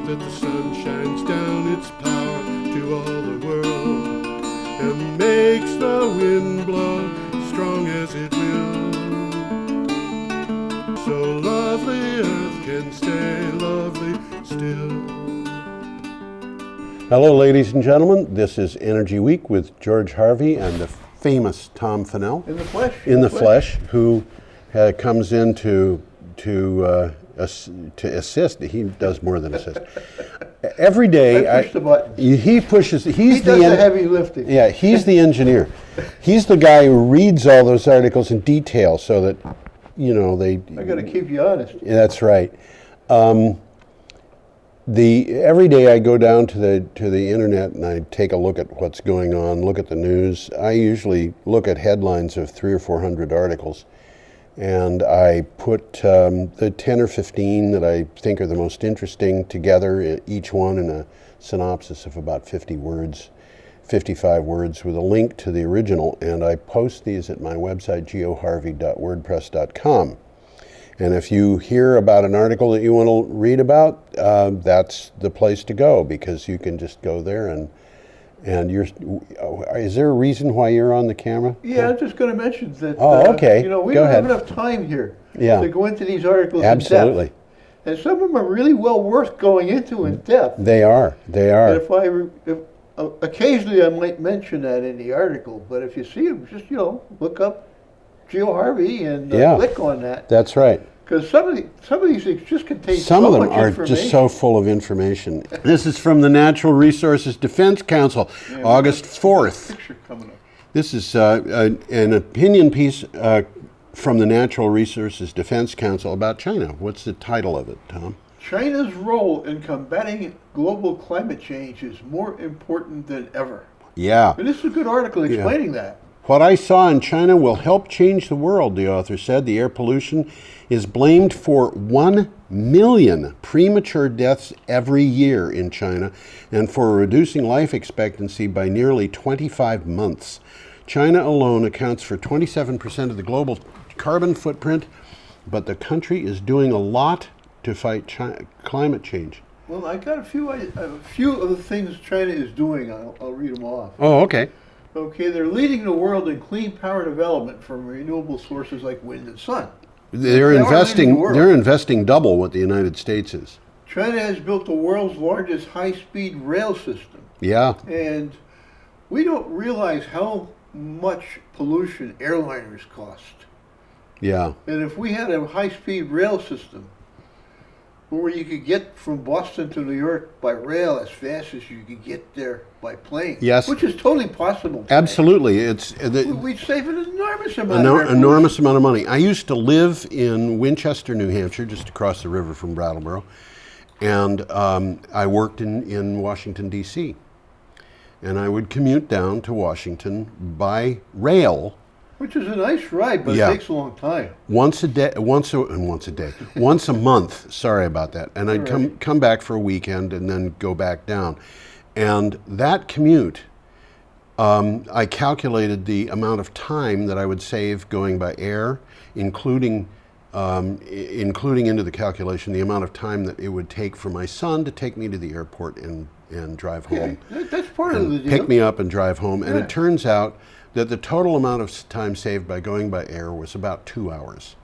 that the sun shines down its power to all the world and makes the wind blow strong as it will. So lovely earth can stay lovely still. Hello, ladies and gentlemen. This is Energy Week with George Harvey and the famous Tom Fennell. In the flesh. In the flesh, who comes in to assist. He does more than assist. Every day, I push the button. He pushes. He does the heavy lifting. Yeah, he's the engineer. He's the guy who reads all those articles in detail so that, they... I got to keep you honest. That's right. Every day I go down to the internet and I take a look at what's going on, look at the news. I usually look at headlines of 300 or 400 articles, and I put the 10 or 15 that I think are the most interesting together, each one in a synopsis of about 50 words, 55 words, with a link to the original, and I post these at my website, geoharvey.wordpress.com. And if you hear about an article that you want to read about, that's the place to go, because you can just go there and you're. Is there a reason why you're on the camera? Yeah, I'm just going to mention that. Oh, okay. We don't have enough time here to go into these articles Absolutely. in depth. And some of them are really well worth going into in depth. They are. And if occasionally I might mention that in the article, but if you see them, just look up Geo Harvey and click on that. That's right. Because some of these things just contain some so of them much are information. just so full of information. This is from the Natural Resources Defense Council, August 4th. Picture coming up. This is an opinion piece from the Natural Resources Defense Council about China. What's the title of it, Tom? China's role in combating global climate change is more important than ever. Yeah. And this is a good article explaining that. What I saw in China will help change the world, the author said. The air pollution is blamed for 1 million premature deaths every year in China and for reducing life expectancy by nearly 25 months. China alone accounts for 27% of the global carbon footprint, but the country is doing a lot to fight climate change. Well, I got a few of the things China is doing. I'll read them off. Oh, okay. Okay, they're leading the world in clean power development from renewable sources like wind and sun. They're investing double what the United States is. China has built the world's largest high-speed rail system. Yeah. And we don't realize how much pollution airliners cost. Yeah. And if we had a high-speed rail system where you could get from Boston to New York by rail as fast as you could get there by plane. Yes. Which is totally possible today. Absolutely. We'd save an enormous amount of money. I used to live in Winchester, New Hampshire, just across the river from Brattleboro, and I worked in Washington, D.C., and I would commute down to Washington by rail. Which is a nice ride, but it takes a long time. Once a month. Sorry about that. And I'd come back for a weekend and then go back down. And that commute, I calculated the amount of time that I would save going by air, including into the calculation the amount of time that it would take for my son to take me to the airport and drive home. That's part of the deal. Pick me up and drive home. And it turns out that the total amount of time saved by going by air was about 2 hours.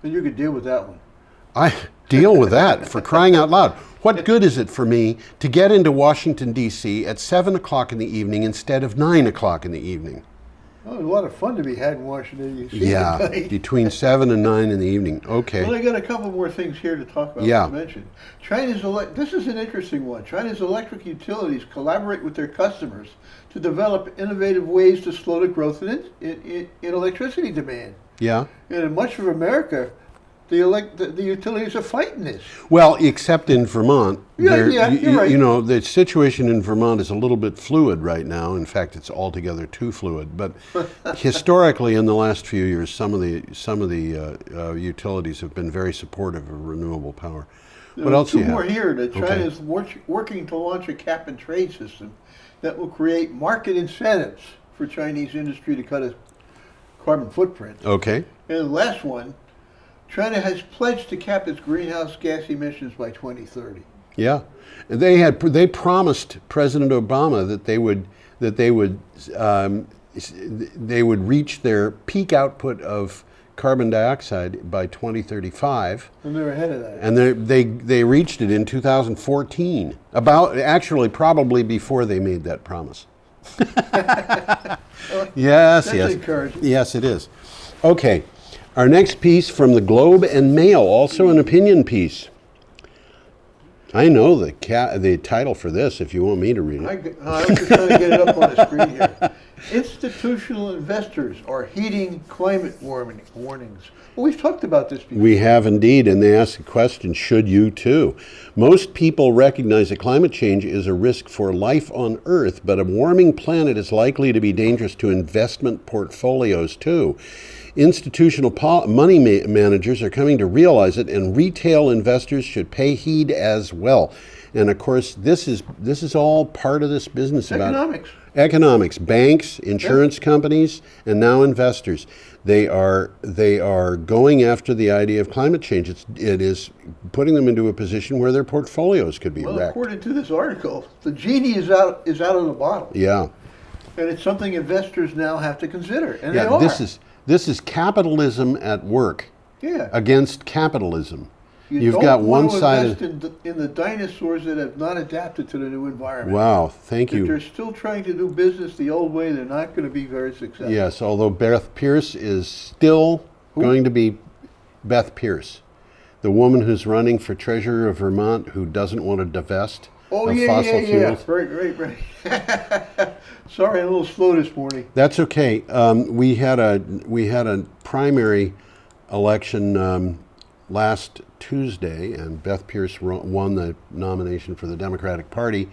And you could deal with that one. I deal with that, for crying out loud. What good is it for me to get into Washington, D.C. at 7 o'clock in the evening instead of 9 o'clock in the evening? Oh, there's a lot of fun to be had in Washington, D.C. Yeah, between 7 and 9 in the evening. Okay. Well, I got a couple more things here to talk about. To mention. This is an interesting one. China's electric utilities collaborate with their customers to develop innovative ways to slow the growth in electricity demand. Yeah. And in much of America, the utilities are fighting this. Well, except in Vermont. You're right. The situation in Vermont is a little bit fluid right now. In fact, it's altogether too fluid. But historically, in the last few years, some of the utilities have been very supportive of renewable power. What else do you have? Two more here. That China is working to launch a cap and trade system that will create market incentives for Chinese industry to cut its carbon footprint. Okay. And the last one, China has pledged to cap its greenhouse gas emissions by 2030. Yeah, they promised President Obama that they would reach their peak output of carbon dioxide by 2035. And they're ahead of that. And they reached it in 2014. Probably before they made that promise. Yes, That's encouraging. Yes, it is. Okay, our next piece from the Globe and Mail, also an opinion piece. I know the title for this if you want me to read it. I was just trying to get it up on the screen here. Institutional investors are heeding climate warnings. Well, we've talked about this before. We have indeed, and they ask the question, should you too? Most people recognize that climate change is a risk for life on Earth, but a warming planet is likely to be dangerous to investment portfolios too. Institutional money managers are coming to realize it, and retail investors should pay heed as well. And of course, this is all part of this business about economics, banks, insurance companies, and now investors. They are going after the idea of climate change. It is putting them into a position where their portfolios could be wrecked. According to this article, the genie is out of the bottle. Yeah, and it's something investors now have to consider, and yeah, they are. This is capitalism at work. Yeah. Against capitalism. You've got one side in the dinosaurs that have not adapted to the new environment. Wow, thank you. They're still trying to do business the old way. They're not going to be very successful. Yes, although Beth Pearce is still going to be Beth Pearce, the woman who's running for treasurer of Vermont who doesn't want to divest of fossil fuels. Right. Sorry, I'm a little slow this morning. That's okay. We had a primary election last Tuesday, and Beth Pearce won the nomination for the Democratic Party.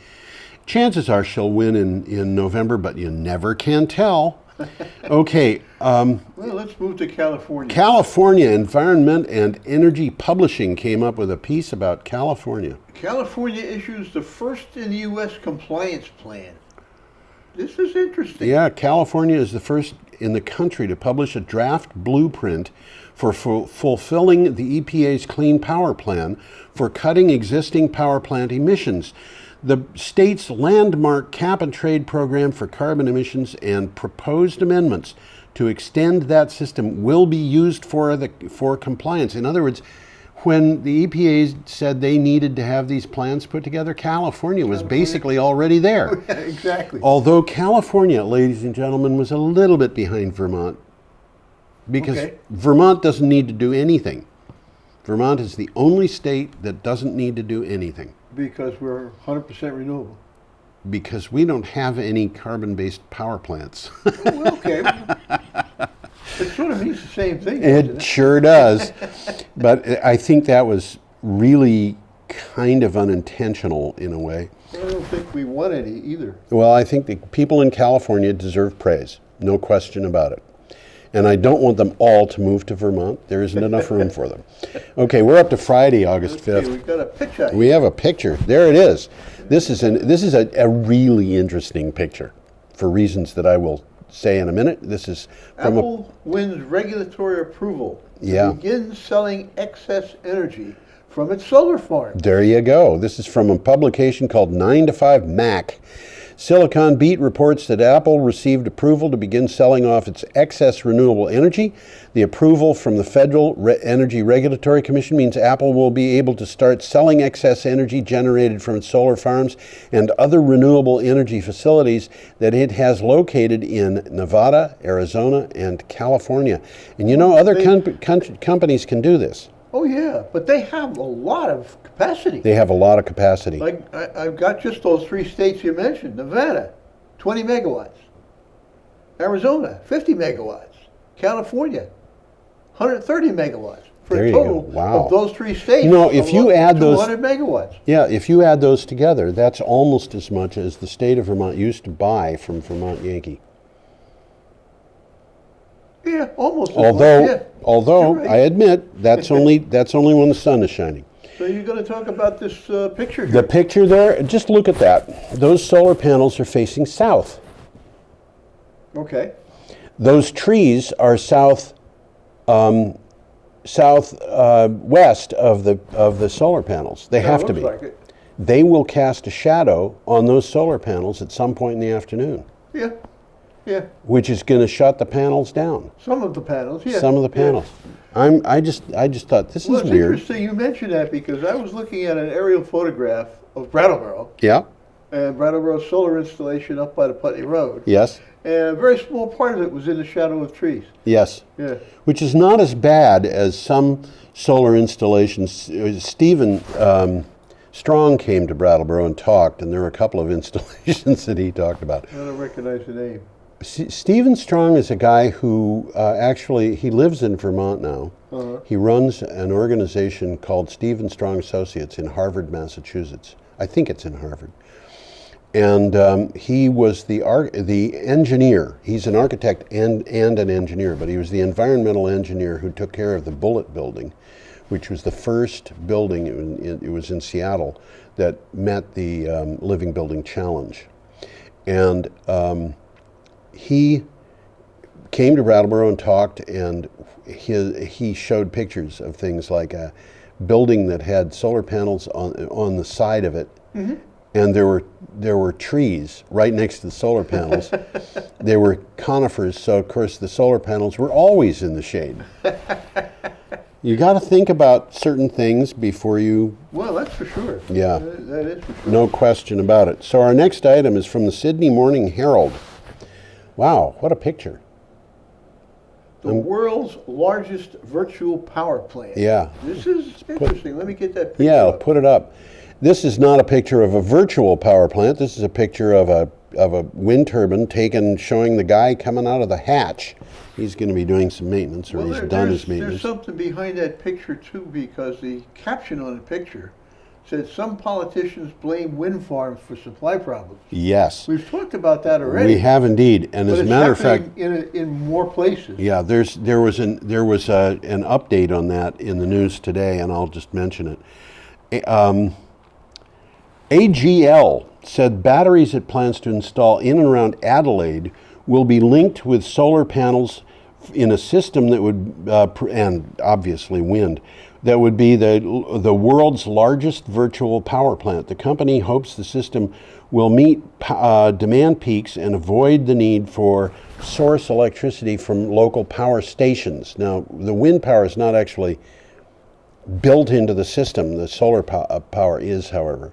Chances are she'll win in November, but you never can tell. Okay. Well, let's move to California. California Environment and Energy Publishing came up with a piece about California. California issues the first in the U.S. compliance plan. This is interesting. Yeah, California is the first in the country to publish a draft blueprint for fulfilling the EPA's Clean Power Plan for cutting existing power plant emissions. The state's landmark cap-and-trade program for carbon emissions and proposed amendments to extend that system will be used for compliance. In other words, when the EPA said they needed to have these plans put together, California was basically already there. Exactly. Although California, ladies and gentlemen, was a little bit behind Vermont, because Vermont doesn't need to do anything. Vermont is the only state that doesn't need to do anything. Because we're 100% renewable. Because we don't have any carbon-based power plants. Well, okay. It sort of means the same thing. It sure does. But I think that was really kind of unintentional in a way. I don't think we want any either. Well, I think the people in California deserve praise. No question about it. And I don't want them all to move to Vermont. There isn't enough room for them. Okay, we're up to Friday, August 5th. We've got a picture. We have a picture. There it is. This is a really interesting picture for reasons that I will say in a minute. This is from Apple wins regulatory approval to begin selling excess energy from its solar farm. There you go. This is from a publication called 9 to 5 Mac. Silicon Beat reports that Apple received approval to begin selling off its excess renewable energy. The approval from the Federal Energy Regulatory Commission means Apple will be able to start selling excess energy generated from its solar farms and other renewable energy facilities that it has located in Nevada, Arizona, and California. And you know, other companies can do this. Oh, yeah, but they have a lot of capacity. They have a lot of capacity. Like, I've got just those three states you mentioned. Nevada, 20 megawatts. Arizona, 50 megawatts. California, 130 megawatts. For a total of those three states, if you add 200 megawatts. Yeah, if you add those together, that's almost as much as the state of Vermont used to buy from Vermont Yankee. Yeah, almost. Although right. I admit that's only when the sun is shining. So you're going to talk about this picture here. The picture there, just look at that. Those solar panels are facing south. Okay. Those trees are southwest of the solar panels. They have to be. Like it. they will cast a shadow on those solar panels at some point in the afternoon. Yeah, yeah. Which is going to shut the panels down. Some of the panels, yeah. Some of the panels. Yeah. I just thought this is it's weird. Interesting you mentioned that because I was looking at an aerial photograph of Brattleboro. Yeah. And Brattleboro solar installation up by the Putney Road. Yes. And a very small part of it was in the shadow of trees. Yes. Yeah. Which is not as bad as some solar installations. Stephen Strong came to Brattleboro and talked, and there were a couple of installations that he talked about. I don't recognize the name. Stephen Strong is a guy who actually, he lives in Vermont now. Uh-huh. He runs an organization called Stephen Strong Associates in Harvard, Massachusetts. I think it's in Harvard. And he was the engineer. He's an architect and an engineer, but he was the environmental engineer who took care of the Bullitt Building, which was the first building, it was in Seattle, that met the Living Building Challenge. And he came to Brattleboro and talked, and he showed pictures of things like a building that had solar panels on the side of it, mm-hmm. and there were trees right next to the solar panels. There were conifers, so of course the solar panels were always in the shade. You got to think about certain things before you... Well, that's for sure. Yeah. That is for sure. No question about it. So our next item is from the Sydney Morning Herald. Wow, what a picture. The world's largest virtual power plant. Yeah. This is interesting. Let me get that picture Yeah, I'll up. put it up. This is not a picture of a virtual power plant. This is a picture of a wind turbine showing the guy coming out of the hatch. He's going to be doing some maintenance, or he's done his maintenance. There's something behind that picture too, because the caption on the picture said some politicians blame wind farms for supply problems. Yes. We've talked about that already. We have indeed, and as a matter of fact, in more places. Yeah, there was an update on that in the news today, and I'll just mention it. AGL said batteries it plans to install in and around Adelaide will be linked with solar panels in a system that would, and obviously wind, that would be the world's largest virtual power plant. The company hopes the system will meet demand peaks and avoid the need for source electricity from local power stations. Now, the wind power is not actually built into the system. The solar power is, however.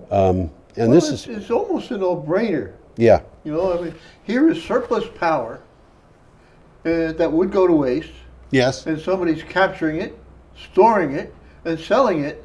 It's almost a no-brainer. Yeah. You know, I mean, here is surplus power that would go to waste. Yes. And somebody's capturing it, storing it, and selling it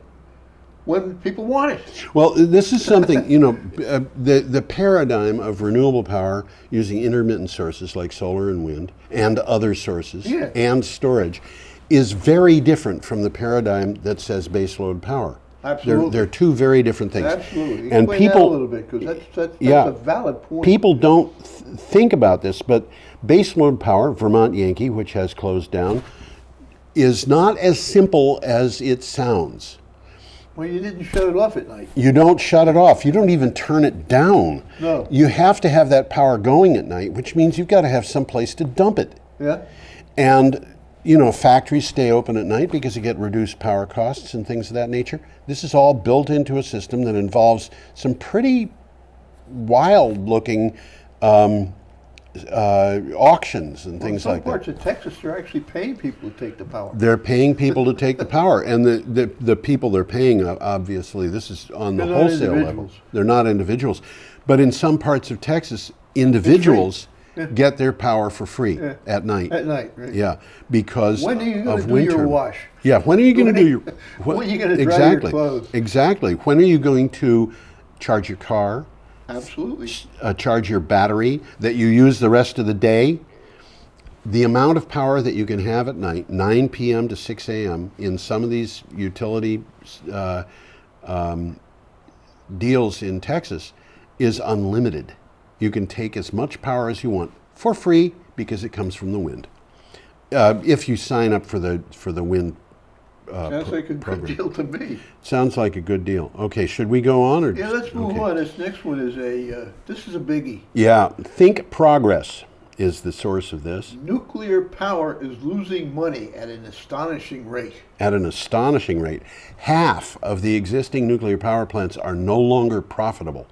when people want it. Well, this is something, the paradigm of renewable power using intermittent sources like solar and wind and other sources and storage is very different from the paradigm that says baseload power. Absolutely. They're two very different things. Absolutely. And explain people, that a little bit, because that's a valid point. People don't think about this, but baseload power, Vermont Yankee, which has closed down, is not as simple as it sounds. Well, you didn't shut it off at night. You don't shut it off. You don't even turn it down. No. You have to have that power going at night, which means you've got to have some place to dump it. Yeah. And factories stay open at night because you get reduced power costs and things of that nature. This is all built into a system that involves some pretty wild-looking auctions and things like that. Some parts of Texas, they're actually paying people to take the power. They're paying people to take the power, and the people they're paying, obviously, this is on the wholesale level. They're not individuals. But in some parts of Texas, individuals get their power for free at night. At night, right? Yeah, because when are you of going to do wind your turbine. wash? Yeah, when are you going to do your... When are you going to dry your clothes? Exactly. When are you going to charge your car? Absolutely. Charge your battery that you use the rest of the day? The amount of power that you can have at night, 9 p.m. to 6 a.m., in some of these utility deals in Texas is unlimited. You can take as much power as you want for free because it comes from the wind. If you sign up for the wind sounds like a program. good deal to me. Sounds like a good deal. Okay, should we go on? Let's move on. This next one is this is a biggie. Yeah, Think Progress is the source of this. Nuclear power is losing money at an astonishing rate. At an astonishing rate. Half of the existing nuclear power plants are no longer profitable.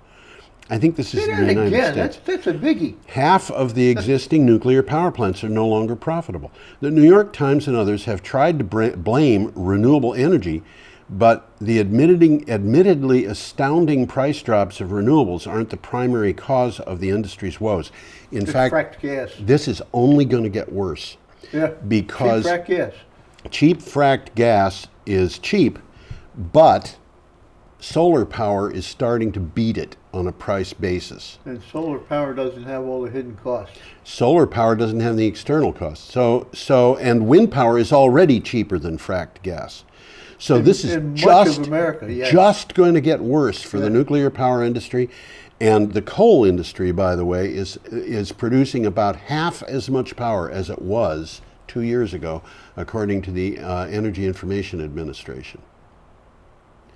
I think this is in the United States. That's a biggie. Half of the existing nuclear power plants are no longer profitable. The New York Times and others have tried to blame renewable energy, but the admittedly astounding price drops of renewables aren't the primary cause of the industry's woes. In fact, fracked gas. this is only going to get worse. Yeah. Because cheap fracked gas. Cheap fracked gas is cheap, but solar power is starting to beat it on a price basis. And solar power doesn't have all the hidden costs. Solar power doesn't have the external costs. And wind power is already cheaper than fracked gas. So this is just going to get worse for the nuclear power industry. And the coal industry, by the way, is producing about half as much power as it was 2 years ago, according to the Energy Information Administration.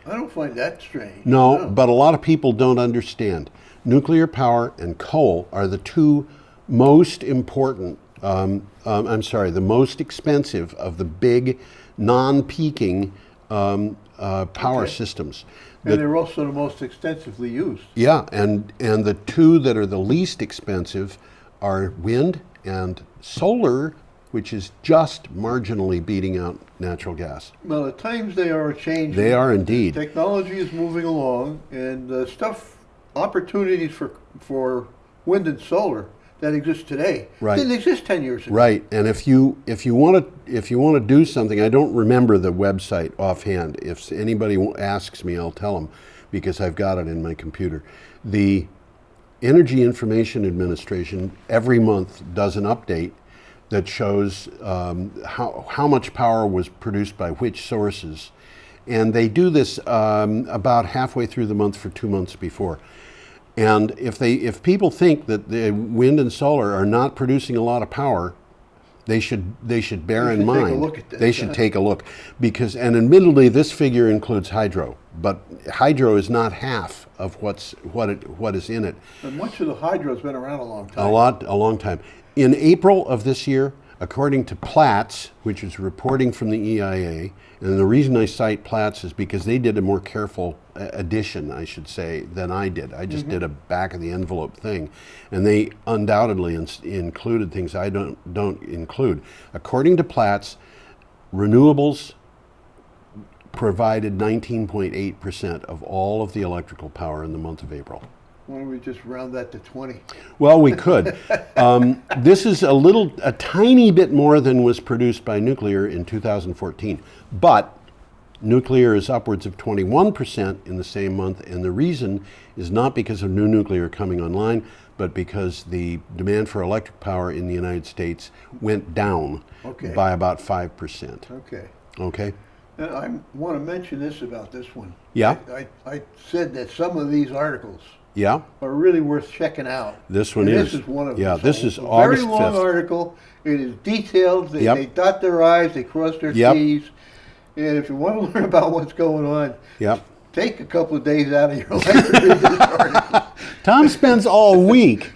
I don't find that strange. No, but a lot of people don't understand. Nuclear power and coal are the two most important, the most expensive of the big non-peaking power systems. And they're also the most extensively used. Yeah, and the two that are the least expensive are wind and solar, which is just marginally beating out natural gas. Well, at times they are changing. They are indeed. Technology is moving along, and opportunities for wind and solar that exist today didn't exist 10 years ago. Right, and if you want to do something, I don't remember the website offhand. If anybody asks me, I'll tell them because I've got it in my computer. The Energy Information Administration every month does an update that shows how much power was produced by which sources. And they do this about halfway through the month for 2 months before. And if people think that the wind and solar are not producing a lot of power, they should bear in mind. Take a look at this, they should take a look. And admittedly, this figure includes hydro, but hydro is not half of what is in it. And much of the hydro has been around a long time. A long time. In April of this year, according to Platts, which is reporting from the EIA, and the reason I cite Platts is because they did a more careful addition, I should say, than I did. I just did a back of the envelope thing, and they undoubtedly included things I don't include. According to Platts, renewables provided 19.8% of all of the electrical power in the month of April. Why don't we just round that to 20? Well, we could. This is a tiny bit more than was produced by nuclear in 2014. But nuclear is upwards of 21% in the same month, and the reason is not because of new nuclear coming online, but because the demand for electric power in the United States went down by about 5%. Okay? And I want to mention this about this one. Yeah? I said that some of these articles are really worth checking out. This one is. This is one of them. Yeah, this is a August 5th. Very long article. It is detailed. They dot their I's, they cross their T's. And if you want to learn about what's going on, take a couple of days out of your life to read this article. Tom spends all week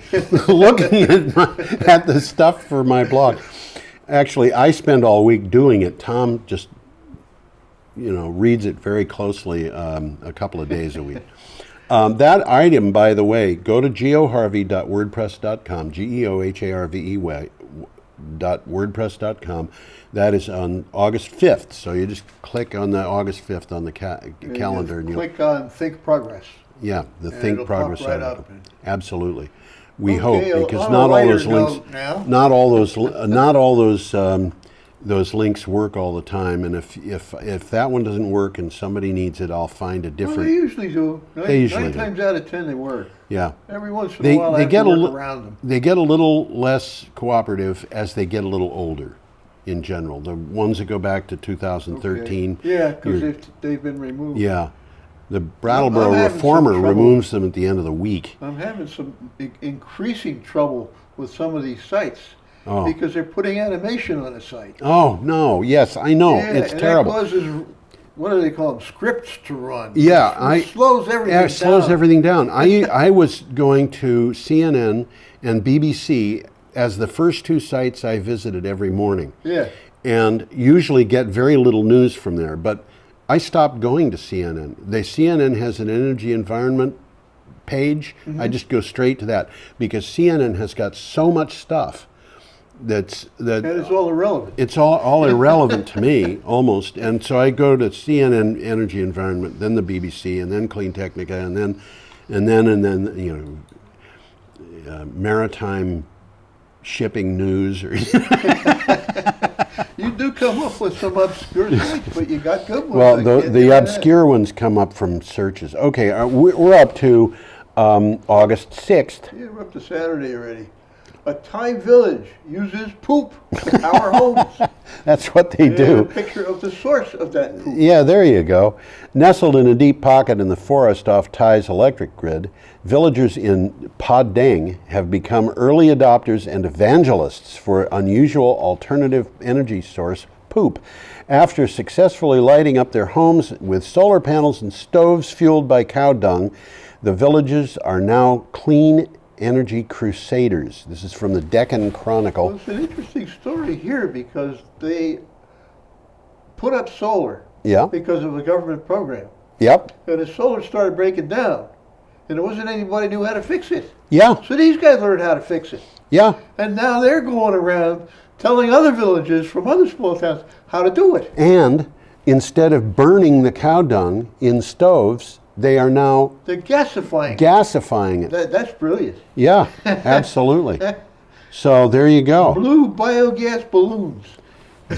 looking at the stuff for my blog. Actually, I spend all week doing it. Tom just, reads it very closely a couple of days a week. That item, by the way, go to geoharvey.wordpress.com, geoharvey.wordpress.com. That is on August 5th. So you just click on the August 5th on the calendar. And click on Think Progress. Yeah, the Think Progress article. Absolutely. We Okay, hope, because on not a all those lighter links, note now. not all those links work all the time. And if that one doesn't work and somebody needs it, I'll find a different. Well, they usually do. Nine do. times out of 10 they work. Yeah. Every once in a while I have to work around them. They get a little less cooperative as they get a little older. In general, the ones that go back to 2013. Okay. Yeah, because they've been removed. Yeah. The Brattleboro Reformer removes them at the end of the week. I'm having some increasing trouble with some of these sites because they're putting animation on a site. Oh, no. Yes, I know. It's terrible. That causes, what do they call them, scripts to run. Yeah. It slows everything down. It slows everything down. I was going to CNN and BBC as the first two sites I visited every morning. Yeah. And usually get very little news from there. But I stopped going to CNN. CNN has an energy environment page. I just go straight to that because CNN has got so much stuff that and it's all irrelevant. It's all irrelevant to me almost. And so I go to CNN Energy Environment, then the BBC, and then Clean Technica, and then you know, maritime shipping news or. You do come up with some obscure sites, but you got good ones. Well, the obscure ones come up from searches. Okay, we're up to August 6th. Yeah, we're up to Saturday already. A Thai village uses poop to power homes. That's what they do. A picture of the source of that poop. Yeah, there you go. Nestled in a deep pocket in the forest off Thai's electric grid, villagers in Padang have become early adopters and evangelists for unusual alternative energy source, poop. After successfully lighting up their homes with solar panels and stoves fueled by cow dung, the villagers are now clean energy crusaders. This is from the Deccan Chronicle. Well, it's an interesting story here because they put up solar because of a government program. Yep. And the solar started breaking down, and there wasn't anybody who knew how to fix it. Yeah. So these guys learned how to fix it. Yeah. And now they're going around telling other villages from other small towns how to do it. And instead of burning the cow dung in stoves, they are now they're gasifying it. That's brilliant. Yeah, absolutely. So there you go. Blue biogas balloons.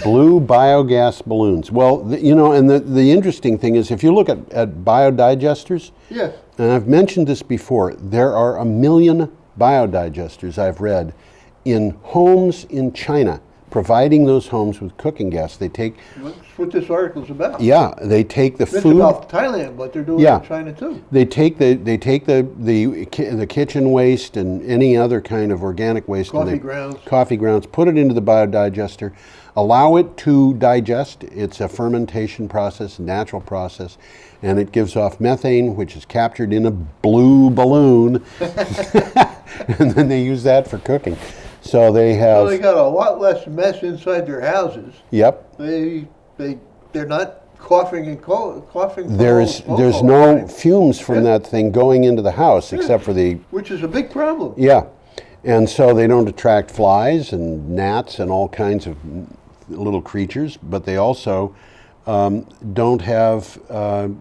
Blue biogas balloons. Well, you know, and the interesting thing is if you look at biodigesters, yes. And I've mentioned this before, there are 1 million biodigesters I've read in homes in China, providing those homes with cooking gas. They take... That's what this article's about. Yeah, they take the it's food... It's about Thailand, but they're doing it in China too. They take the kitchen waste and any other kind of organic waste. Coffee grounds, put it into the biodigester, allow it to digest. It's a fermentation process, natural process, and it gives off methane, which is captured in a blue balloon, and then they use that for cooking. So they have. So they got a lot less mess inside their houses. Yep. They're not coughing and coughing. There's no fumes from that thing going into the house except for the. Which is a big problem. Yeah, and so they don't attract flies and gnats and all kinds of little creatures, but they also don't have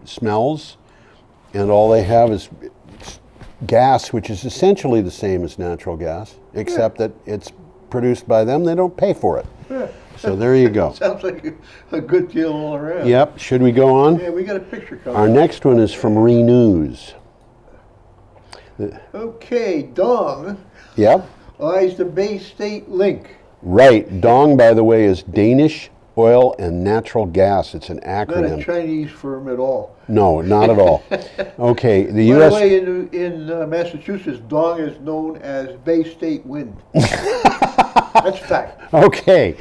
smells, and all they have is gas, which is essentially the same as natural gas, except that it's produced by them. They don't pay for it. Yeah. So there you go. Sounds like a good deal all around. Yep. Should we go on? Yeah, we got a picture coming. Our next one is from Renews. Okay, Dong. Yep. Eyes the Bay State link. Right. Dong, by the way, is Danish Oil and Natural Gas. It's an acronym. Not a Chinese firm at all. No, not at all. Okay, the By U.S. the way, in Massachusetts, Dong is known as Bay State Wind. That's fact. Okay,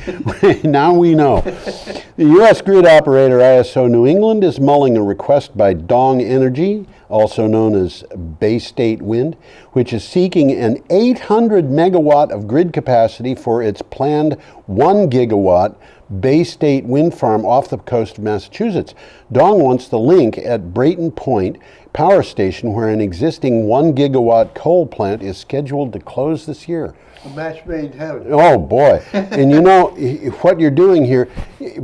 now we know. The U.S. grid operator ISO New England is mulling a request by Dong Energy, also known as Bay State Wind, which is seeking an 800 megawatt of grid capacity for its planned 1 gigawatt Bay State wind farm off the coast of Massachusetts. Dong wants the link at Brayton Point Power Station, where an existing 1 gigawatt coal plant is scheduled to close this year. A match made in heaven. Oh boy! And you know what you're doing here.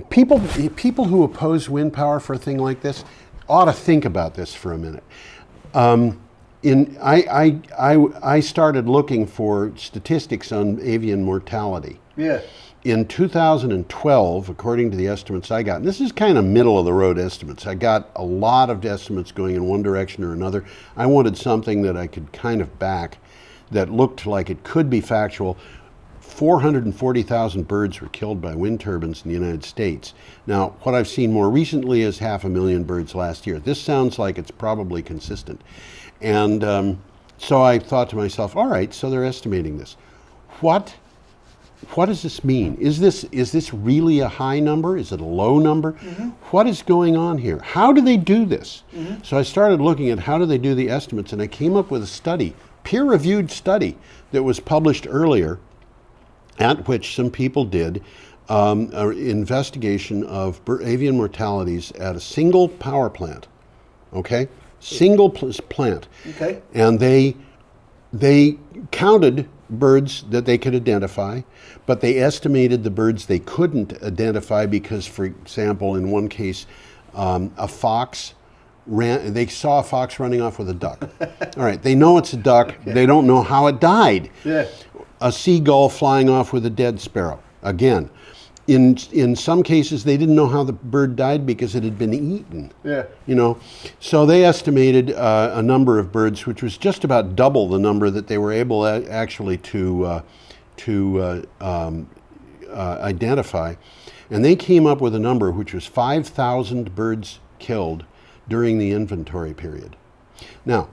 People who oppose wind power for a thing like this ought to think about this for a minute. I started looking for statistics on avian mortality. Yes. In 2012, according to the estimates I got, and this is kind of middle of the road estimates. I got a lot of estimates going in one direction or another. I wanted something that I could kind of back that looked like it could be factual. 440,000 birds were killed by wind turbines in the United States. Now, what I've seen more recently is 500,000 birds last year. This sounds like it's probably consistent. And so I thought to myself, all right, so they're estimating this. What does this mean? Is this really a high number? Is it a low number? Mm-hmm. What is going on here? How do they do this? Mm-hmm. So I started looking at how do they do the estimates, and I came up with a study, peer-reviewed study, that was published earlier at which some people did an investigation of avian mortalities at a single power plant. Okay, single plant. Okay. And they counted birds that they could identify, but they estimated the birds they couldn't identify because, for example, in one case, a fox they saw a fox running off with a duck. All right, they know it's a duck. Okay. They don't know how it died. Yeah. A seagull flying off with a dead sparrow. Again, in some cases, they didn't know how the bird died because it had been eaten. Yeah. You know, so they estimated a number of birds, which was just about double the number that they were able actually to identify, and they came up with a number which was 5,000 birds killed during the inventory period. Now,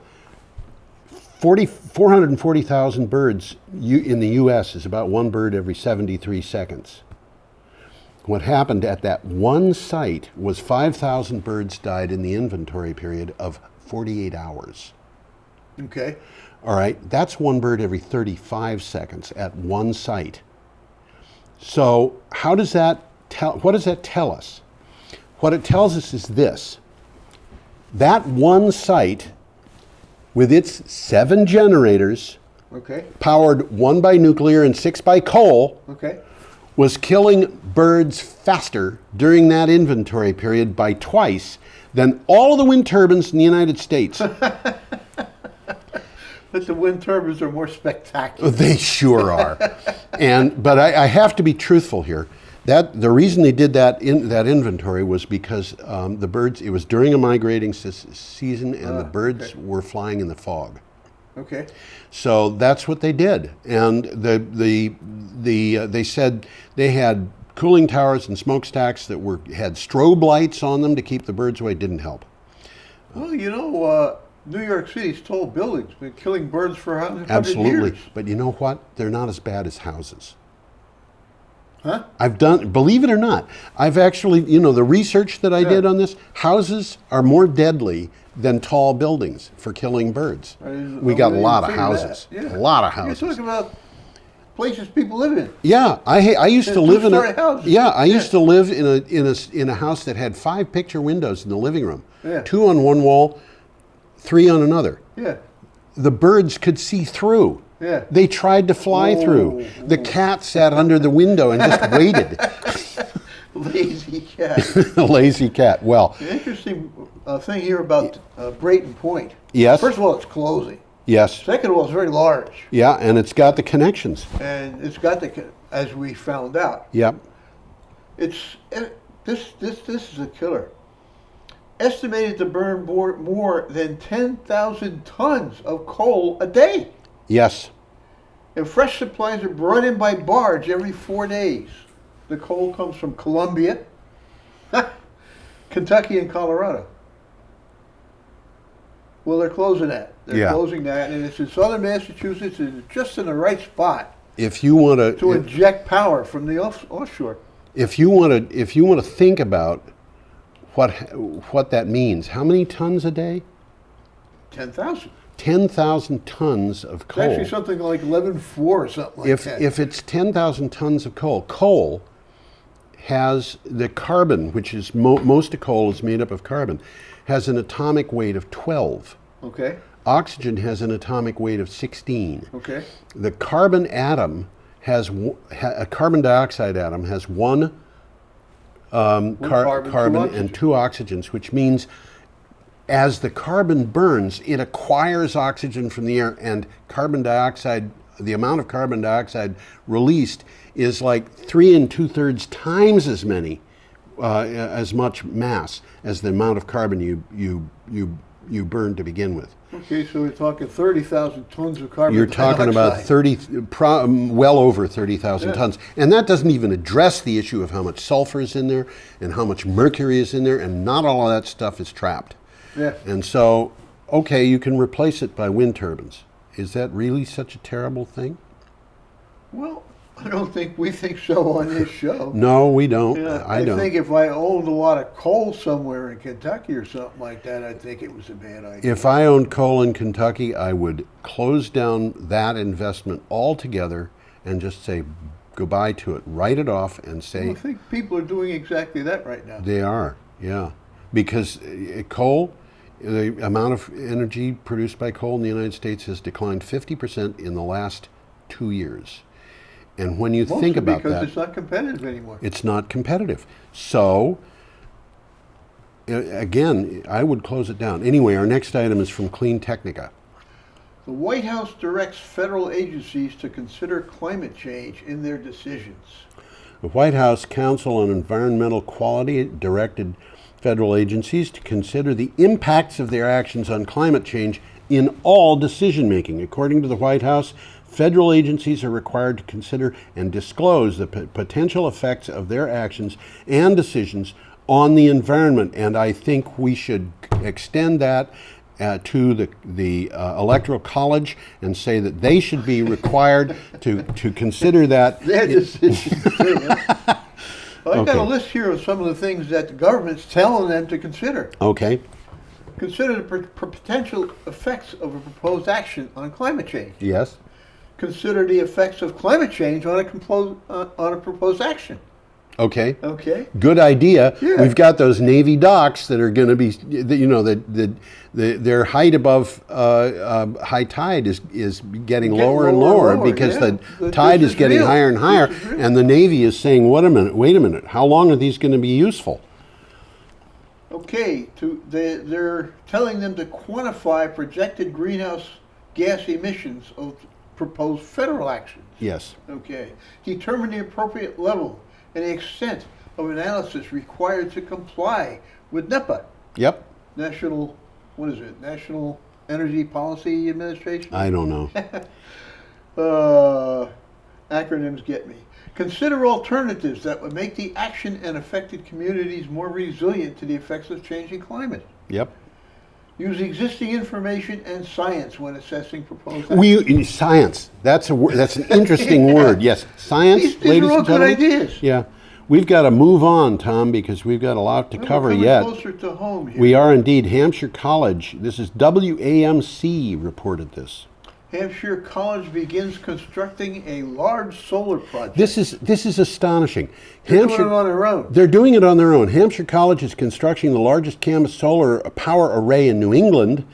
440,000 birds in the U.S. is about one bird every 73 seconds. What happened at that one site was 5,000 birds died in the inventory period of 48 hours. Okay. All right, that's one bird every 35 seconds at one site. So how does that what does that tell us? What it tells us is this. That one site, with its 7 generators, okay, powered 1 by nuclear and 6 by coal, okay, was killing birds faster during that inventory period by twice than all of the wind turbines in the United States. But the wind turbines are more spectacular. They sure are. But I have to be truthful here. The reason they did that inventory was because the birds, it was during a migrating season, and the birds were flying in the fog. Okay. So that's what they did, and they said they had cooling towers and smokestacks that had strobe lights on them to keep the birds away. Didn't help. Well, you know, New York City's tall buildings been killing birds for 100 Absolutely, years. but you know what? They're not as bad as houses. Huh? Believe it or not, I've actually, the research that I did on this, houses are more deadly than tall buildings for killing birds. We got a lot of houses. Yeah. A lot of houses. You're talking about places people live in. Yeah, I used to live in houses. Yeah, I used to live in a house that had 5 picture windows in the living room. Yeah. 2 on one wall, 3 on another. Yeah. The birds could see through. Yeah. They tried to fly through. The cat sat under the window and just waited. Lazy cat. A lazy cat. Well, an interesting thing here about Brayton Point. Yes. First of all, it's closing. Yes. Second of all, it's very large. Yeah, and it's got the connections. And it's got as we found out. Yep. This is a killer. Estimated to burn more than 10,000 tons of coal a day. Yes. And fresh supplies are brought in by barge every 4 days. The coal comes from Colombia, Kentucky, and Colorado. Well, they're closing that. They're closing that, and it's in southern Massachusetts, and it's just in the right spot. If you want to inject power from the offshore. If you want to think about what that means, how many tons a day? 10,000. 10,000 tons of coal. It's actually something like 11.4 or something like that. If it's 10,000 tons of coal has the carbon, which is most of coal is made up of carbon, has an atomic weight of 12. Okay. Oxygen has an atomic weight of 16. Okay. The carbon atom has a carbon dioxide atom has one carbon and 2 oxygens, which means as the carbon burns, it acquires oxygen from the air, and carbon dioxide, the amount of carbon dioxide released is like 3 2/3 times as much mass as the amount of carbon you burn to begin with. Okay, so we're talking 30,000 tons of carbon You're dioxide. talking about well over 30,000 tons. And that doesn't even address the issue of how much sulfur is in there and how much mercury is in there, and not all of that stuff is trapped. Yeah. And so, okay, you can replace it by wind turbines. Is that really such a terrible thing? Well, I don't think we think so on this show. No, we don't. Yeah, I don't. I think if I owned a lot of coal somewhere in Kentucky or something like that, I'd think it was a bad idea. If I owned coal in Kentucky, I would close down that investment altogether and just say goodbye to it, write it off, and say I think people are doing exactly that right now. they are. Yeah, because coal, the amount of energy produced by coal in the United States has declined 50% in the last 2 years. And when you think about because that, it's not competitive anymore. it's not competitive. So, again, I would close it down. Anyway, our next item is from Clean Technica. The White House directs federal agencies to consider climate change in their decisions. The White House Council on Environmental Quality directed federal agencies to consider the impacts of their actions on climate change in all decision making. According to the White House, federal agencies are required to consider and disclose the potential effects of their actions and decisions on the environment. And I think we should extend that to the Electoral College and say that they should be required to consider that. Their decisions. Well, I've got a list here of some of the things that the government's telling them to consider. Okay. Consider the potential effects of a proposed action on climate change. Yes. Consider the effects of climate change on a proposed action. Okay. Okay. Good idea. Yeah. We've got those Navy docks that are going to be, their height above high tide is getting lower and lower because the tide is getting higher and higher, and the Navy is saying, wait a minute, how long are these going to be useful? Okay, they're telling them to quantify projected greenhouse gas emissions of proposed federal actions. Yes. Okay. Determine the appropriate level and the extent of analysis required to comply with NEPA. Yep. National Energy Policy Administration? I don't know. Acronyms get me. Consider alternatives that would make the action and affected communities more resilient to the effects of changing climate. Yep. Use existing information and science when assessing proposed action. Science. That's an interesting word. Yes, science. These ladies are all and good gentlemen. ideas. Yeah, we've got to move on, Tom, because we've got a lot to cover We're coming yet. closer to home here. We are indeed. Hampshire College. This is WAMC reported this. Hampshire College begins constructing a large solar project. This is astonishing. They're doing it on their own. They're doing it on their own. Hampshire College is constructing the largest campus solar power array in New England.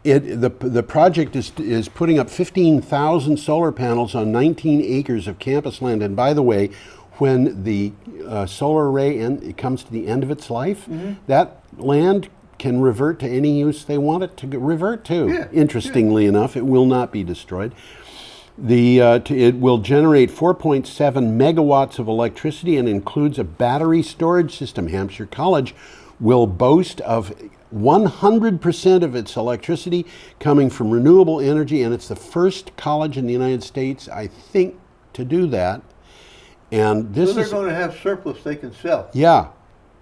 The project is putting up 15,000 solar panels on 19 acres of campus land. And by the way, when the solar array it comes to the end of its life, that land can revert to any use they want it to revert to. Yeah, Interestingly enough, it will not be destroyed. It will generate 4.7 megawatts of electricity and includes a battery storage system. Hampshire College will boast of 100% of its electricity coming from renewable energy, and it's the first college in the United States, I think, to do that. And this So they're going to have surplus they can sell. Yeah.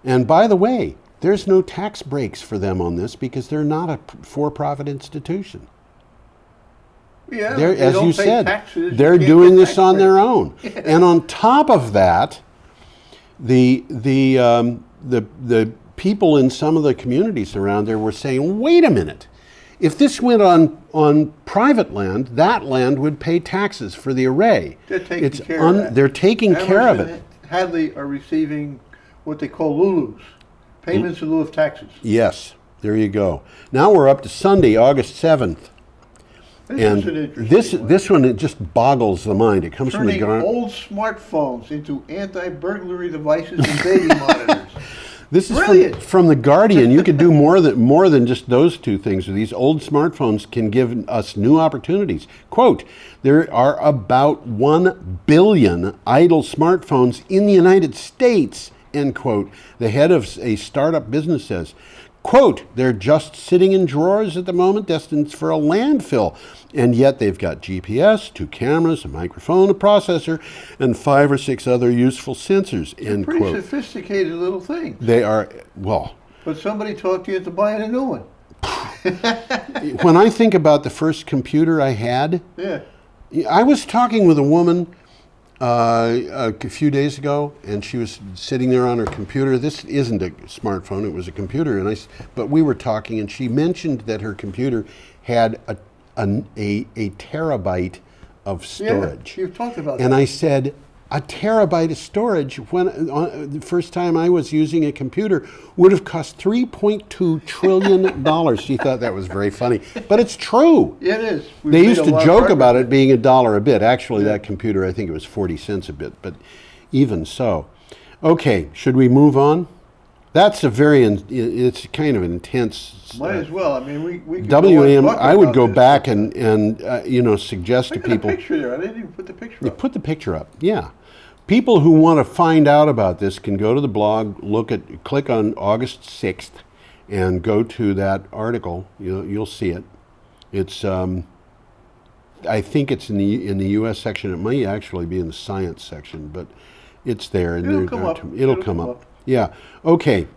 And by the way, there's no tax breaks for them on this because they're not a for-profit institution. Yeah, As you said, taxes, they're doing this on their own. Yeah. And on top of that, the people in some of the communities around there were saying, wait a minute, if this went on private land, that land would pay taxes for the array. They're taking care of that. They're taking care of it. Hadley are receiving what they call LULUs, payments in lieu of taxes. Yes, there you go. Now we're up to Sunday, August 7th. This this one, it just boggles the mind. It comes Turning from the old smartphones into anti-burglary devices and baby monitors. This is from the Guardian. You could do more than just those two things. These old smartphones can give us new opportunities. Quote, there are about 1 billion idle smartphones in the United States, end quote. The head of a startup business says, quote, they're just sitting in drawers at the moment, destined for a landfill. And yet they've got GPS, 2 cameras, a microphone, a processor, and 5 or 6 other useful sensors, end Pretty quote. sophisticated little things. They are, well. But somebody talked you into buying a new one. When I think about the first computer I had, yeah. I was talking with a woman a few days ago, and she was sitting there on her computer. This isn't a smartphone; it was a computer. But we were talking, and she mentioned that her computer had a terabyte of storage. Yeah, you've talked about and that. I said, A terabyte of storage, when the first time I was using a computer, would have cost $3.2 trillion. She thought that was very funny, but it's true. Yeah, it is. They used to joke about it being $1 a bit. Actually, that computer, I think it was 40 cents a bit, but even so. Okay, should we move on? That's a very, it's kind of intense. Might as well. I mean, we could WM, I would go back and suggest to people. Look at the picture there. I didn't even put the picture up. Put the picture up, yeah. People who want to find out about this can go to the blog, click on August 6th, and go to that article. You'll see it. It's, I think it's in the U.S. section. It might actually be in the science section, but it's there. And it'll come up. Yeah. Okay.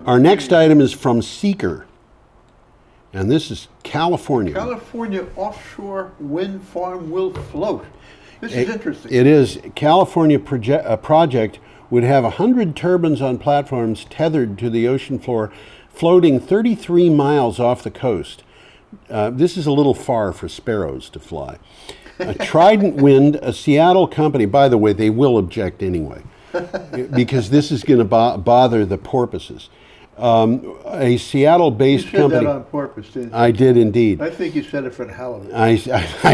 Our next item is from Seeker, and this is California. California offshore wind farm will float. This is interesting. It is. California project would have 100 turbines on platforms tethered to the ocean floor, floating 33 miles off the coast. This is a little far for sparrows to fly. Trident Wind, a Seattle company, by the way, they will object anyway, because this is going to bother the porpoises. A Seattle-based company. You said that on purpose, didn't you? I did indeed. I think you said it for the hell of it. I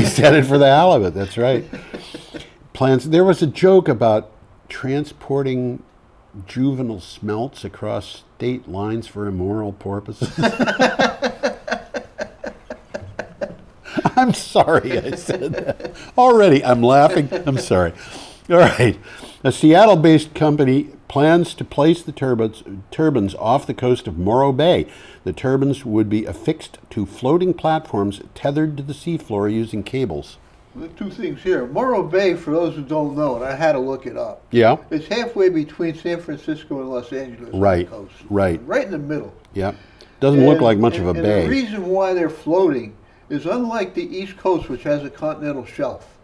said it for the hell of it. That's right. Plans. There was a joke about transporting juvenile smelts across state lines for immoral purposes. I'm sorry I said that. Already, I'm laughing. I'm sorry. All right. A Seattle-based company plans to place the turbines off the coast of Morro Bay. The turbines would be affixed to floating platforms tethered to the seafloor using cables. Well, two things here. Morro Bay, for those who don't know, and I had to look it up. Yeah. It's halfway between San Francisco and Los Angeles. Right. On the coast. Right. Right in the middle. Yeah. Doesn't look like much of a bay. And the reason why they're floating is unlike the East Coast, which has a continental shelf.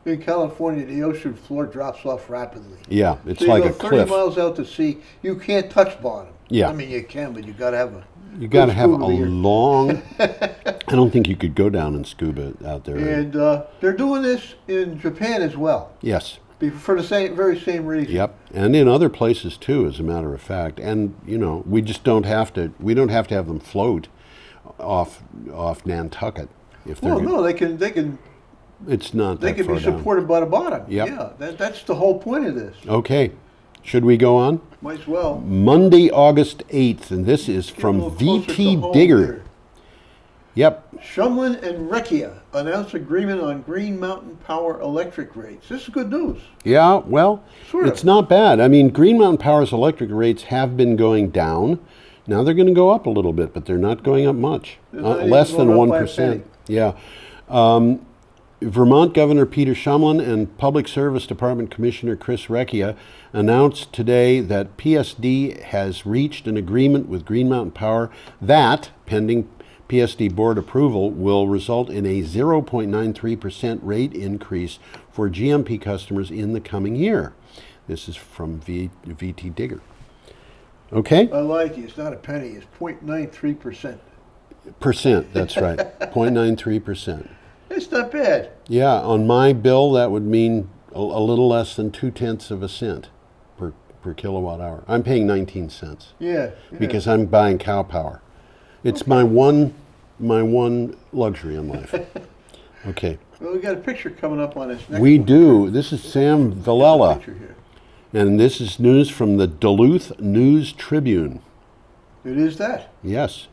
In California, the ocean floor drops off rapidly. Yeah, it's so like you a go 30 cliff. miles out to sea, you can't touch bottom. Yeah. I mean, you can, but you got to have a. You got to have a long. I don't think you could go down and scuba out there. And they're doing this in Japan as well. Yes. For the very same reason. Yep, and in other places too, as a matter of fact. And we just don't have to. We don't have to have them float off Nantucket. If they're no, they can. It's not. They can be supported by the bottom. Yep. Yeah, that's the whole point of this. Okay, should we go on? Might as well. Monday, August 8th, and this is from VT Digger. Here. Yep. Shumlin and Recchia announced agreement on Green Mountain Power electric rates. This is good news. Yeah, well, it's not bad. I mean, Green Mountain Power's electric rates have been going down. Now they're going to go up a little bit, but they're not going up much. Less than 1%. Yeah. Vermont Governor Peter Shumlin and Public Service Department Commissioner Chris Recchia announced today that PSD has reached an agreement with Green Mountain Power that, pending PSD board approval, will result in a 0.93% rate increase for GMP customers in the coming year. This is from VT Digger. Okay? I like it. It's not a penny. It's 0.93%. Percent, that's right. 0.93%. It's not bad. Yeah, on my bill, that would mean a little less than 0.2 cents per kilowatt hour. I'm paying 19 cents. Yeah. Because I'm buying cow power. It's my one luxury in life. Okay. Well, we got a picture coming up on this next We one. do. This is Sam Villela. Here. And this is news from the Duluth News Tribune. It is that. Yes.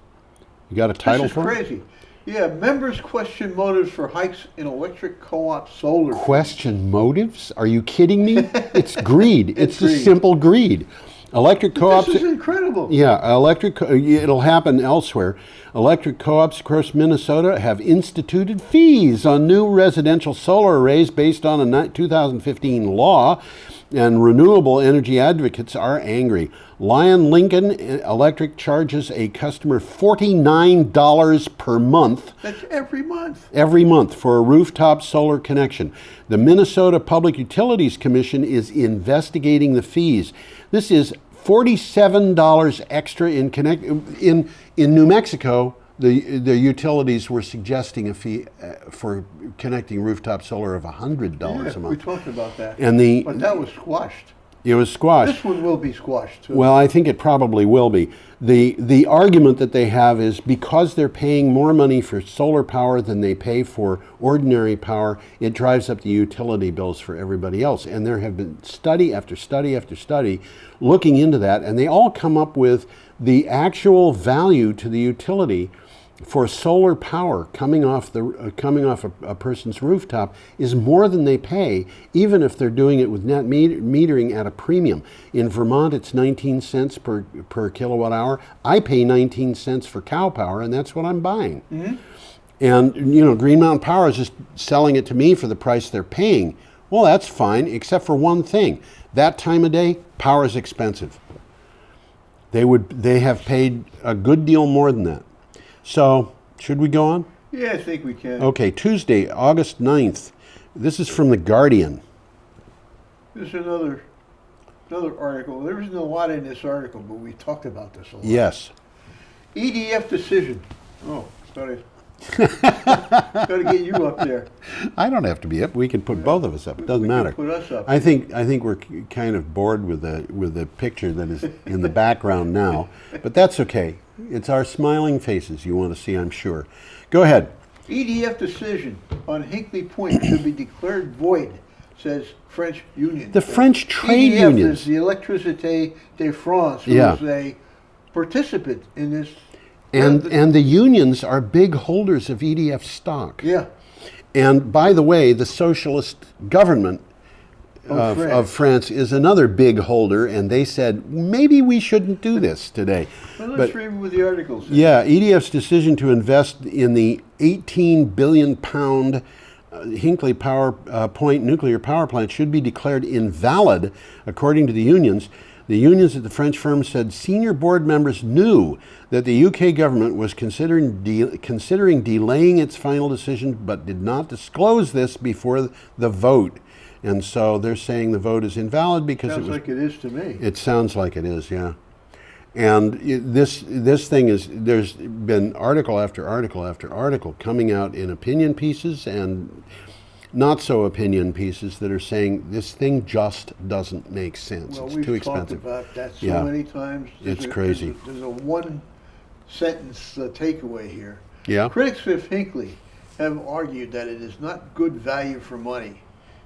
You got a title for it? This is crazy. Yeah, members question motives for hikes in electric co-op solar. Question motives? Are you kidding me? It's greed. It's greed. just simple greed. Electric co-ops. This is incredible. Yeah, it'll happen elsewhere. Electric co-ops across Minnesota have instituted fees on new residential solar arrays based on a 2015 law, and renewable energy advocates are angry. Lion Lincoln Electric charges a customer $49 per month. That's every month. Every month for a rooftop solar connection. The Minnesota Public Utilities Commission is investigating the fees. This is $47 extra in New Mexico. The utilities were suggesting a fee for connecting rooftop solar of $100 a month. We talked about that. But that was squashed. It was squashed. This one will be squashed too. Well, I think it probably will be. The argument that they have is because they're paying more money for solar power than they pay for ordinary power, it drives up the utility bills for everybody else. And there have been study after study after study looking into that, and they all come up with the actual value to the utility for solar power coming off a person's rooftop is more than they pay, even if they're doing it with net metering at a premium. In Vermont, it's 19 cents per kilowatt hour. I pay 19 cents for cow power, and that's what I'm buying. Mm-hmm. And Green Mountain Power is just selling it to me for the price they're paying. Well, that's fine, except for one thing. That time of day, power is expensive. They have paid a good deal more than that. So, should we go on? Yeah, I think we can. Okay, Tuesday, August 9th. This is from The Guardian. This is another article. There isn't a lot in this article, but we talked about this a lot. Yes. EDF decision. Oh, sorry. Got to get you up there. I don't have to be up. We can put both of us up. It doesn't matter. Put us up. I think we're kind of bored with the picture that is in the background now, but that's okay. It's our smiling faces you want to see, I'm sure. Go ahead. EDF decision on Hinkley Point should be declared void, says French union. The French trade EDF unions. is the Électricité de France, who is a participant in this. And the unions are big holders of EDF stock. Yeah. And by the way, the socialist government of France is another big holder, and they said, maybe we shouldn't do this today. Well, let's read what the article says. Yeah, EDF's decision to invest in the 18 billion pound Hinkley Point nuclear power plant should be declared invalid, according to the unions. The unions at the French firm said senior board members knew that the UK government was considering delaying its final decision, but did not disclose this before the vote. And so they're saying the vote is invalid because Sounds like it is to me. It sounds like it is, yeah. And this thing is, there's been article after article after article coming out in opinion pieces and not so opinion pieces that are saying this thing just doesn't make sense. Well, it's we've too expensive. talked about that so many times. It's crazy. There's a one sentence takeaway here. Yeah. Critics of Hinkley have argued that it is not good value for money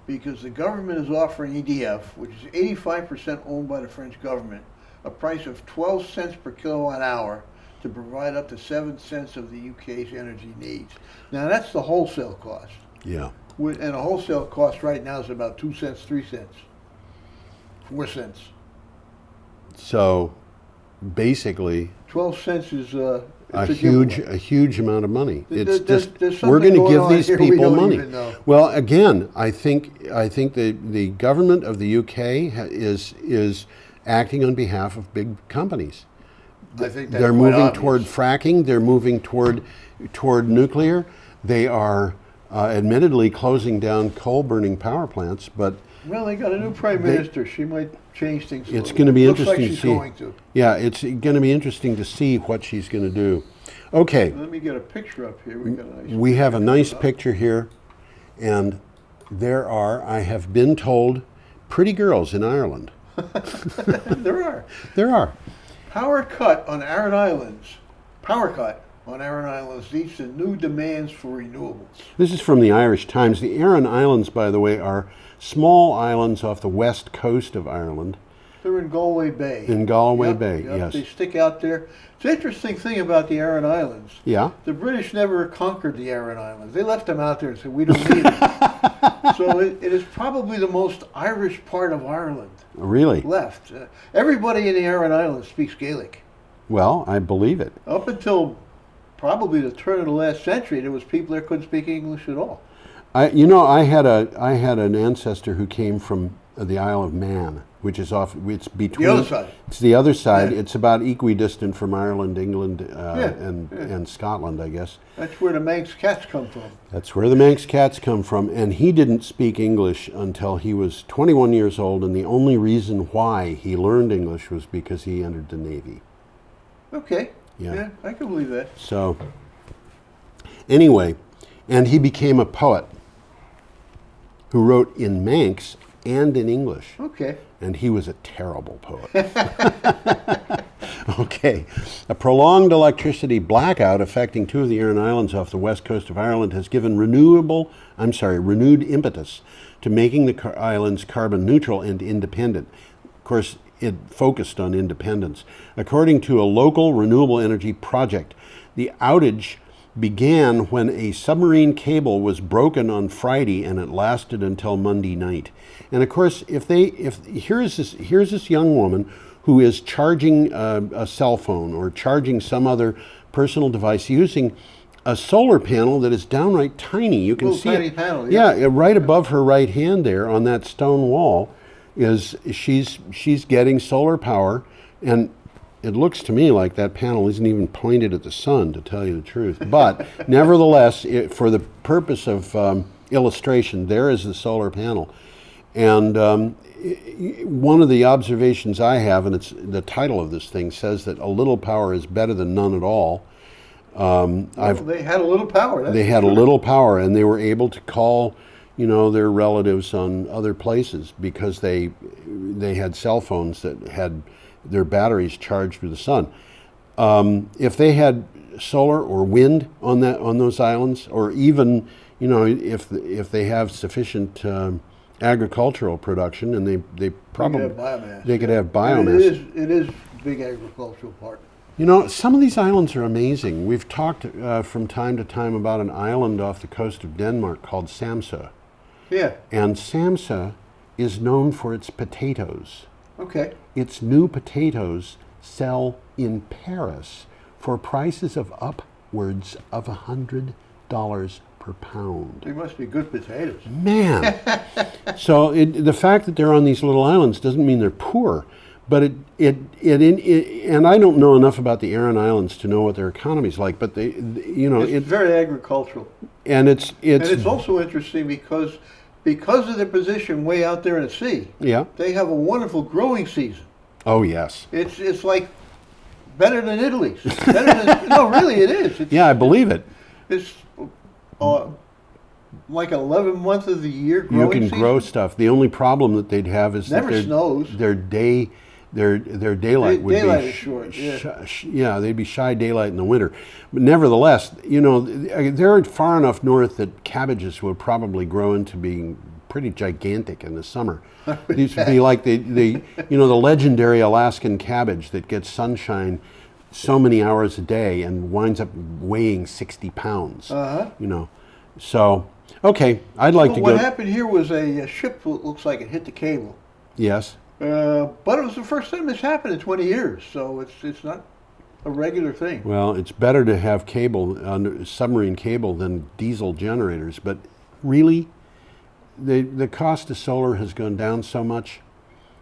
because the government is offering EDF, which is 85% owned by the French government, a price of 12 cents per kilowatt hour to provide up to 7 cents of the UK's energy needs. Now that's the wholesale cost. Yeah. And a wholesale cost right now is about 2 cents, 3 cents, 4 cents. So basically 12 cents is a huge amount of money. It's there's we're going to give these here people we don't money. even know. Well, again, I think the government of the UK is acting on behalf of big companies. I think that's they're quite moving obvious. toward fracking. They're moving toward nuclear. They are admittedly closing down coal-burning power plants, but well, they got a new prime minister. She might change things. It's going to be interesting to see. Going to. Yeah, it's going to be interesting to see what she's going to do. Okay. Let me get a picture up here. We have a nice picture here, and there are, I have been told, pretty girls in Ireland. There are. There are. Power cut on Aran Islands. Power cut on Aran Islands leads to new demands for renewables. This is from the Irish Times. The Aran Islands, by the way, are small islands off the west coast of Ireland. They're in Galway Bay. In Galway Bay, yes. They stick out there. It's an interesting thing about the Aran Islands. Yeah. The British never conquered the Aran Islands. They left them out there and said, we don't need them. So it is probably the most Irish part of Ireland. Really? Left. Everybody in the Aran Islands speaks Gaelic. Well, I believe it. Up until probably the turn of the last century, there was people there couldn't speak English at all. I had an ancestor who came from the Isle of Man, which is it's between... The other side. It's the other side. Yeah. It's about equidistant from Ireland, England, and Scotland, I guess. That's where the Manx cats come from. That's where the Manx cats come from, and he didn't speak English until he was 21 years old, and the only reason why he learned English was because he entered the Navy. Okay. Yeah. I can believe that. So, Anyway, and he became a poet who wrote in Manx and in English. Okay. And he was a terrible poet. Okay. A prolonged electricity blackout affecting two of the Aran Islands off the west coast of Ireland has given renewed impetus to making the islands carbon neutral and independent. Of course, it focused on independence. According to a local renewable energy project, the outage began when a submarine cable was broken on Friday and it lasted until Monday night. And of course, here's this young woman who is charging a cell phone or charging some other personal device using a solar panel that is downright tiny. You can see tiny it. Panel, yeah, right above her right hand there on that stone wall is she's getting solar power, and it looks to me like that panel isn't even pointed at the sun, to tell you the truth. But nevertheless, for the purpose of illustration, there is the solar panel. And one of the observations I have, and it's the title of this thing, says that a little power is better than none at all. They had a little power. They had a little power, and they were able to call, their relatives on other places because they had cell phones that had their batteries charged with the sun. If they had solar or wind on those islands, or even if they have sufficient agricultural production, and they probably could have biomass. It is big agricultural part. Some of these islands are amazing. We've talked from time to time about an island off the coast of Denmark called Samsø. Yeah. And Samsø is known for its potatoes. Okay. Its new potatoes sell in Paris for prices of upwards of $100 per pound. They must be good potatoes. Man. So the fact that they're on these little islands doesn't mean they're poor, but and I don't know enough about the Aran Islands to know what their economy's like, but it's very agricultural. And it's also interesting because of their position way out there in the sea. Yeah. They have a wonderful growing season. Oh yes. It's like better than Italy's. No, really, it is. Yeah, I believe it. It's like 11 months of the year growing You can season. grow stuff. The only problem that they'd have is never snows. Their daylight would daylight be is short. Yeah, they'd be shy daylight in the winter. But nevertheless, they're far enough north that cabbages will probably grow into being pretty gigantic in the summer. These would be like the legendary Alaskan cabbage that gets sunshine so many hours a day and winds up weighing 60 pounds. So okay, I'd like to go. What happened here was a ship that looks like it hit the cable. Yes. But it was the first time this happened in 20 years, so it's not a regular thing. Well, it's better to have submarine cable than diesel generators, but really, the cost of solar has gone down so much.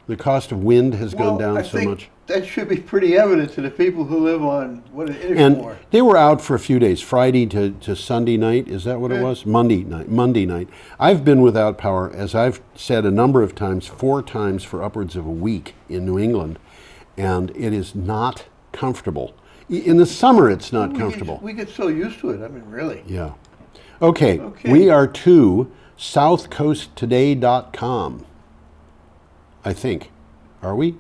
The cost of wind has gone down so much. That should be pretty evident to the people who live on And they were out for a few days, Friday to Sunday night. Is that what it was? Monday night. I've been without power, as I've said a number of times, 4 times for upwards of a week in New England, and it is not comfortable. In the summer, it's not comfortable. We get so used to it. I mean, really. Yeah. Okay. We are to southcoasttoday.com. I think. Are we?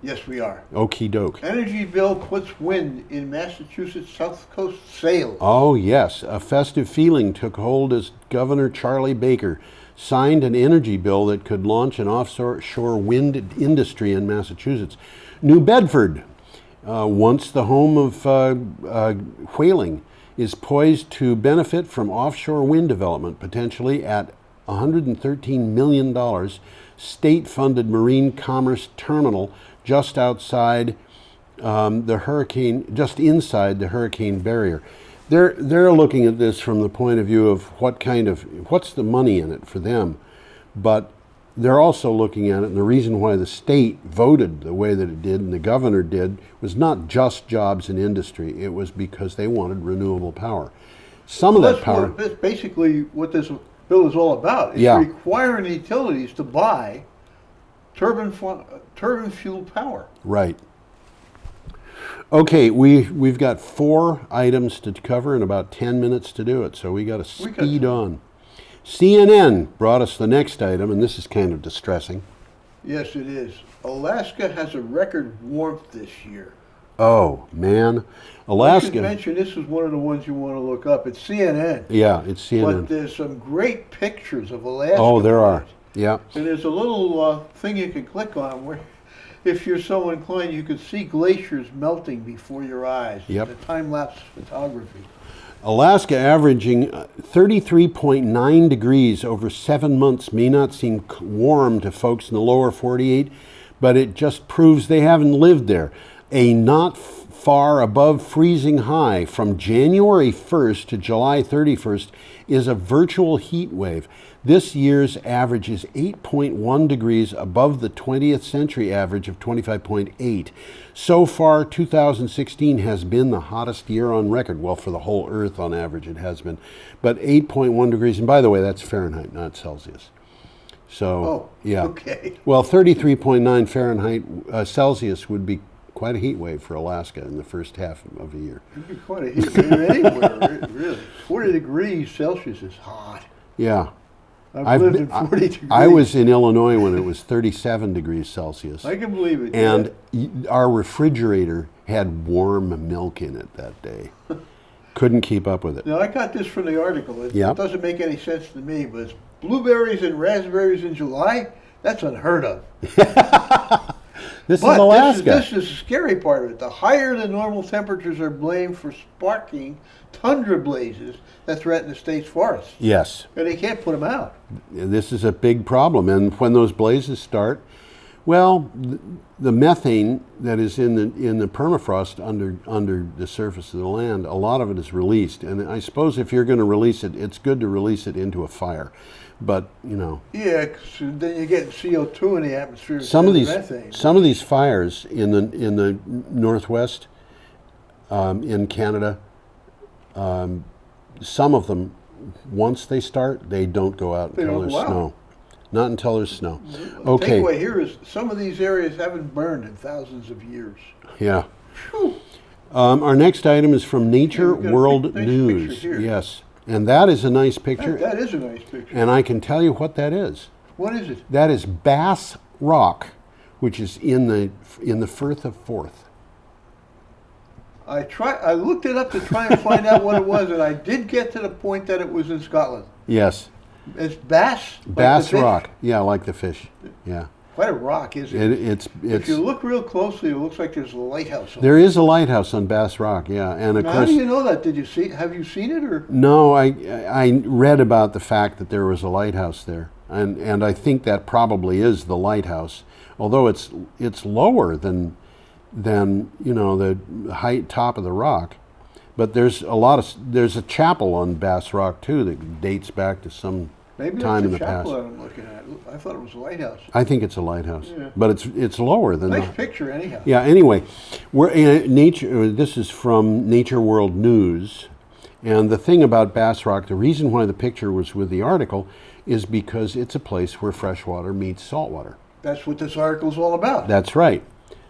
Yes, we are. Okie doke. Energy bill puts wind in Massachusetts South Coast sails. Oh, yes. A festive feeling took hold as Governor Charlie Baker signed an energy bill that could launch an offshore wind industry in Massachusetts. New Bedford, once the home of whaling, is poised to benefit from offshore wind development, potentially at $113 million state-funded marine commerce terminal just inside the hurricane barrier. They're looking at this from the point of view of what's the money in it for them, but they're also looking at it, and the reason why the state voted the way that it did and the governor did was not just jobs in industry. It was because they wanted renewable power. That's basically what this bill is all about. It's requiring utilities to buy turbine fuel power. Right. Okay, we've got 4 items to cover and about 10 minutes to do it, so we got to speed on. CNN brought us the next item, and this is kind of distressing. Yes, it is. Alaska has a record warmth this year. Oh, man. Alaska. I should mention this is one of the ones you want to look up. It's CNN. Yeah, it's CNN. But there's some great pictures of Alaska. Oh, there are. Yeah. And there's a little thing you can click on where, if you're so inclined, you can see glaciers melting before your eyes. Yep. The time-lapse photography. Alaska averaging 33.9 degrees over 7 months may not seem warm to folks in the lower 48, but it just proves they haven't lived there. A not far above freezing high from January 1st to July 31st is a virtual heat wave. This year's average is 8.1 degrees above the 20th century average of 25.8. So far, 2016 has been the hottest year on record. Well, for the whole Earth on average it has been. But 8.1 degrees, and by the way, that's Fahrenheit, not Celsius. So, yeah. Okay. Well, 33.9 Fahrenheit Celsius would be quite a heat wave for Alaska in the first half of the year. It'd be quite a heat wave anywhere, really. 40 degrees Celsius is hot. Yeah. I've lived in 40 degrees. I was in Illinois when it was 37 degrees Celsius. I can believe it. And our refrigerator had warm milk in it that day. Couldn't keep up with it. Now, I got this from the article. It Yep. doesn't make any sense to me, but it's blueberries and raspberries in July? That's unheard of. This is Alaska. This is the scary part of it. The higher than normal temperatures are blamed for sparking tundra blazes that threaten the state's forests. Yes. And they can't put them out. This is a big problem. And when those blazes start, well, the methane that is in the permafrost under the surface of the land, a lot of it is released. And I suppose if you're going to release it, it's good to release it into a fire. But, you know. Yeah, 'cause then you get CO2 in the atmosphere. Some of methane. these fires in the Northwest, in Canada, some of them, once they start, they don't go out until there's snow. Not until there's snow. Okay. The takeaway here is some of these areas haven't burned in thousands of years. Yeah. Whew. Our next item is from Nature World nice News. picture here. Yes. And that is a nice picture. That is a nice picture. And I can tell you what that is. What is it? That is Bass Rock, which is in the Firth of Forth. I looked it up to try and find out what it was, and I did get to the point that it was in Scotland. Yes. It's Bass? Bass Rock. Yeah, like the fish. Yeah. Quite a rock, isn't it? It's if you look real closely, it looks like there's a lighthouse. There is a lighthouse on Bass Rock, yeah. And of now, course, how do you know that? Have you seen it or? No, I read about the fact that there was a lighthouse there, and I think that probably is the lighthouse, although it's lower than the height top of the rock. But there's a chapel on Bass Rock too that dates back to some time in the past. Maybe that's the chapel that I'm looking at. I thought it was a lighthouse. I think it's a lighthouse, yeah. But it's lower than nice picture anyhow. Yeah. Anyway, we're in nature. This is from Nature World News, and the thing about Bass Rock, the reason why the picture was with the article, is because it's a place where fresh water meets salt water. That's what this article's all about. That's right.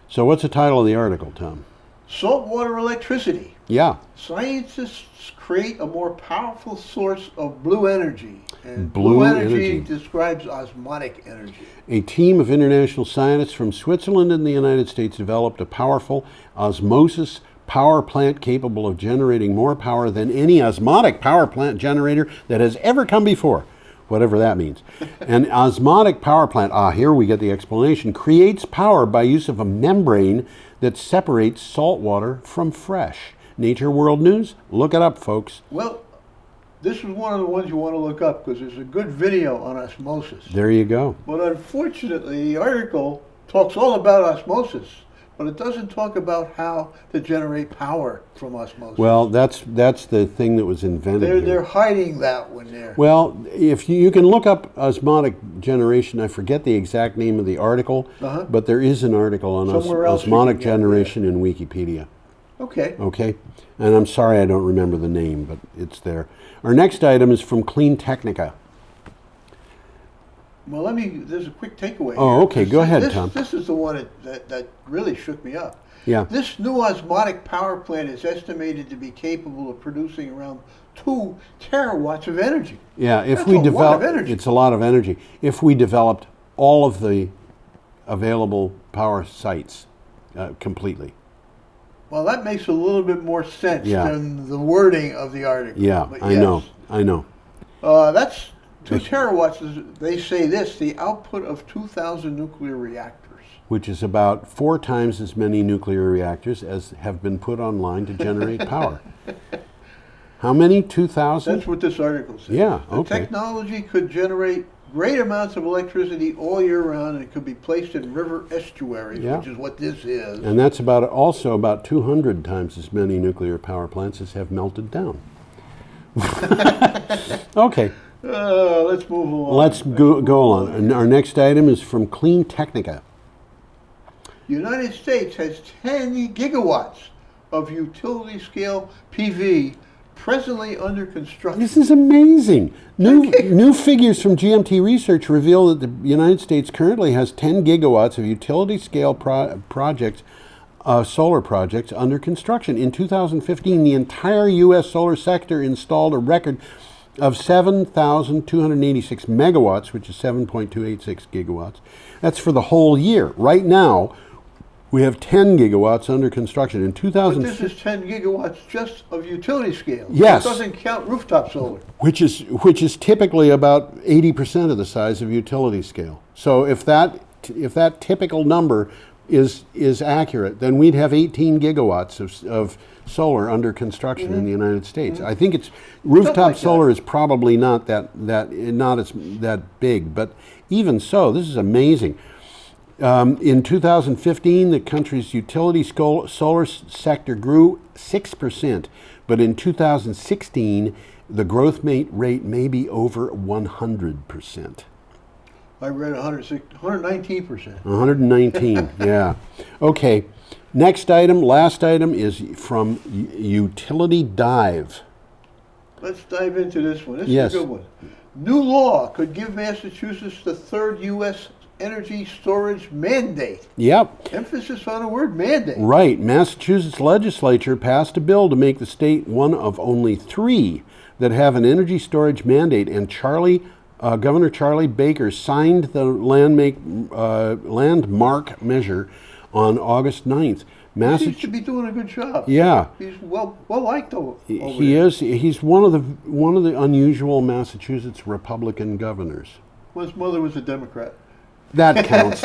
So what's the title of the article, Tom? Saltwater electricity. Yeah. Scientists create a more powerful source of blue energy. And blue energy describes osmotic energy. A team of international scientists from Switzerland and the United States developed a powerful osmosis power plant capable of generating more power than any osmotic power plant generator that has ever come before. Whatever that means. An osmotic power plant, here we get the explanation, creates power by use of a membrane that separates salt water from fresh. Nature World News, look it up, folks. Well, this is one of the ones you want to look up because there's a good video on osmosis. There you go. But unfortunately, the article talks all about osmosis, but it doesn't talk about how to generate power from osmosis. Well, that's the thing that was invented. They're hiding that one there. Well, if you can look up osmotic generation, I forget the exact name of the article, but there is an article on osmotic generation in Wikipedia. Okay. Okay. And I'm sorry I don't remember the name, but it's there. Our next item is from Clean Technica. Well, there's a quick takeaway. Oh, here. okay, go ahead, Tom. This is the one that really shook me up. Yeah. This new osmotic power plant is estimated to be capable of producing around 2 terawatts of energy. Yeah, if That's we a develop, lot of energy. it's a lot of energy. If we developed all of the available power sites completely. Well, that makes a little bit more sense Yeah. than the wording of the article. Yeah, But I know. That's 2 terawatts. They say this, the output of 2,000 nuclear reactors. Which is about 4 times as many nuclear reactors as have been put online to generate power. How many? 2,000? That's what this article says. Yeah, The okay. technology could generate great amounts of electricity all year round, and it could be placed in river estuaries, Yeah. which is what this is. And that's also about 200 times as many nuclear power plants as have melted down. Okay, Let's move along. let's go on. And our next item is from Clean Technica. The United States has 10 gigawatts of utility-scale PV presently under construction. This is amazing. New figures from GMT Research reveal that the United States currently has 10 gigawatts of utility-scale projects, solar projects under construction. In 2015, the entire U.S. solar sector installed a record of 7,286 megawatts, which is 7.286 gigawatts. That's for the whole year. Right now, we have 10 gigawatts under construction. In But 2000, this is 10 gigawatts just of utility scale. Yes. It doesn't count rooftop solar. which is typically about 80% of the size of utility scale. So if that typical number is accurate, then we'd have 18 gigawatts of solar under construction in the United States. I think it's rooftop like solar is probably not that big, but even so, this is amazing. In 2015, the country's utility solar sector grew 6%, but in 2016, the growth rate may be over 100%. I read 119%. 119, yeah. Okay, last item is from Utility Dive. Let's dive into this one. This Yes. is a good one. New law could give Massachusetts the 3rd U.S. energy storage mandate. Yep. Emphasis on the word mandate. Right. Massachusetts legislature passed a bill to make the state one of only 3 that have an energy storage mandate, and Governor Charlie Baker signed the landmark measure on August 9th. He should be doing a good job. Yeah. He's well liked over He there. is. He's one of the unusual Massachusetts Republican governors. Well, his mother was a Democrat. That counts.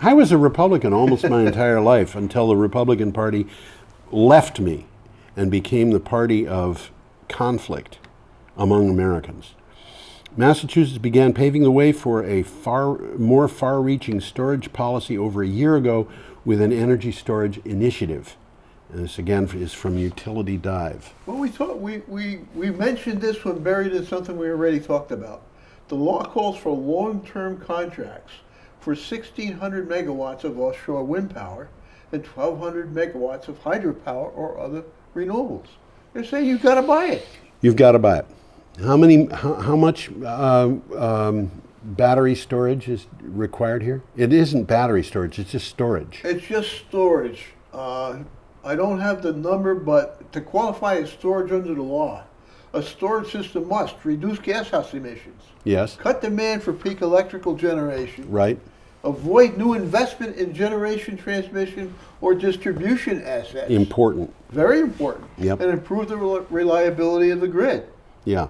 I was a Republican almost my entire life until the Republican Party left me and became the party of conflict among Americans. Massachusetts began paving the way for a more far-reaching storage policy over a year ago with an energy storage initiative. And this again is from Utility Dive. Well, we mentioned this one buried in something we already talked about. The law calls for long-term contracts for 1,600 megawatts of offshore wind power and 1,200 megawatts of hydropower or other renewables. They're saying you've got to buy it. You've got to buy it. How much battery storage is required here? It isn't battery storage, it's just storage. It's just storage. I don't have the number, but to qualify as storage under the law, a storage system must reduce gashouse emissions, Yes, cut demand for peak electrical generation, right. avoid new investment in generation, transmission, or distribution assets. Important. Very important. Yep. And improve the reliability of the grid. Yeah.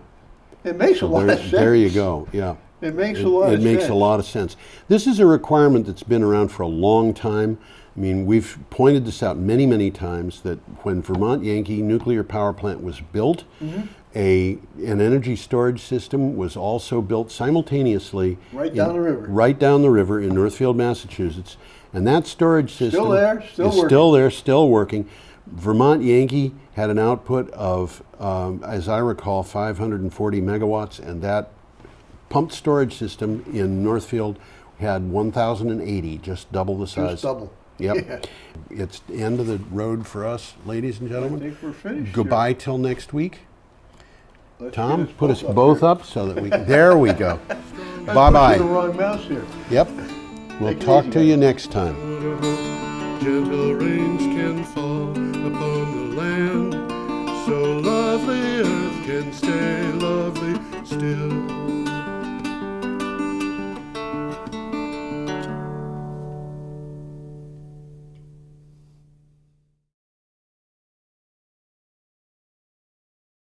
It makes a lot of sense. There you go. Yeah. It makes a lot of sense. It makes a lot of sense. This is a requirement that's been around for a long time. I mean, we've pointed this out many, many times that when Vermont Yankee nuclear power plant was built, an energy storage system was also built simultaneously Right down the river. Right down the river in Northfield, Massachusetts, and that storage system Still there, still is working. still there, still working. Vermont Yankee had an output of, as I recall, 540 megawatts, and that pumped storage system in Northfield had 1,080, just double the size. Just double. Yep. Yeah. It's the end of the road for us, ladies and I gentlemen. think we're finished. Goodbye till next week. Let's Tom, get put us up both here. up so that we can. There we go. I'm pushing the Bye-bye. wrong mouse here. Yep. We'll Take it talk easy, to guys. you next time. Gentle rains can fall upon the land, so lovely earth can stay lovely still.